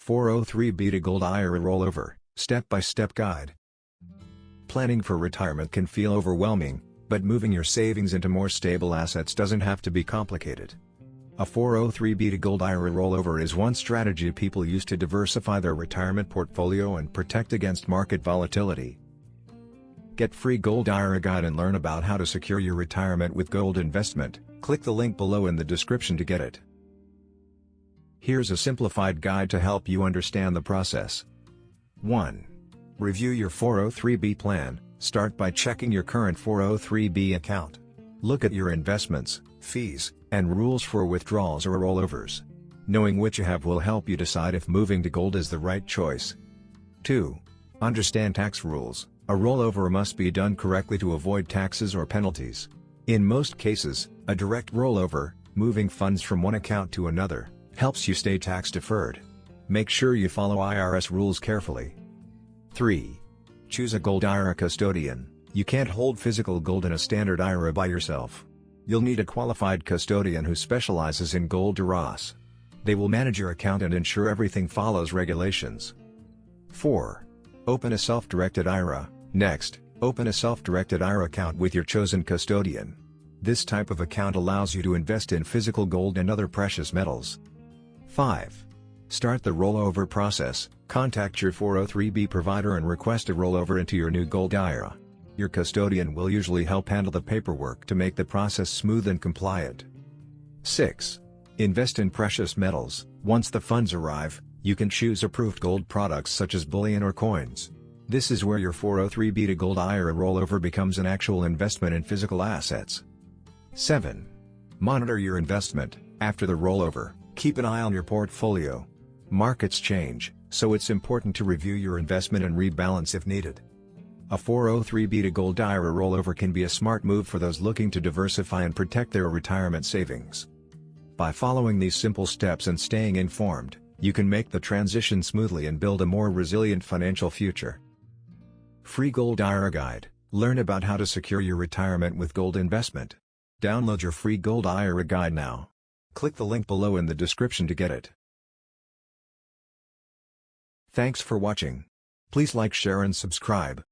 403B to Gold IRA Rollover, Step-by-Step Guide. Planning for retirement can feel overwhelming, but moving your savings into more stable assets doesn't have to be complicated. A 403B to Gold IRA Rollover is one strategy people use to diversify their retirement portfolio and protect against market volatility. Get free Gold IRA guide and learn about how to secure your retirement with gold investment. Click the link below in the description to get it. Here's a simplified guide to help you understand the process. 1. Review your 403B plan. Start by checking your current 403B account. Look at your investments, fees, and rules for withdrawals or rollovers. Knowing which you have will help you decide if moving to gold is the right choice. 2. Understand tax rules. A rollover must be done correctly to avoid taxes or penalties. In most cases, a direct rollover, moving funds from one account to another, helps you stay tax deferred. Make sure you follow IRS rules carefully. 3. Choose a Gold IRA custodian. You can't hold physical gold in a standard IRA by yourself. You'll need a qualified custodian who specializes in Gold IRAs. They will manage your account and ensure everything follows regulations. 4. Open a self-directed IRA. Next, open a self-directed IRA account with your chosen custodian. This type of account allows you to invest in physical gold and other precious metals. 5. Start the rollover process. Contact your 403B provider and request a rollover into your new Gold IRA. Your custodian will usually help handle the paperwork to make the process smooth and compliant. 6. Invest in precious metals. Once the funds arrive, you can choose approved gold products such as bullion or coins. This is where your 403B to Gold IRA rollover becomes an actual investment in physical assets. 7. Monitor your investment. After the rollover, keep an eye on your portfolio. Markets change, so it's important to review your investment and rebalance if needed. A 403B to Gold IRA rollover can be a smart move for those looking to diversify and protect their retirement savings. By following these simple steps and staying informed, you can make the transition smoothly and build a more resilient financial future. Free Gold IRA Guide. Learn about how to secure your retirement with gold investment. Download your free Gold IRA Guide now. Click the link below in the description to get it. Thanks for watching. Please like, share and subscribe.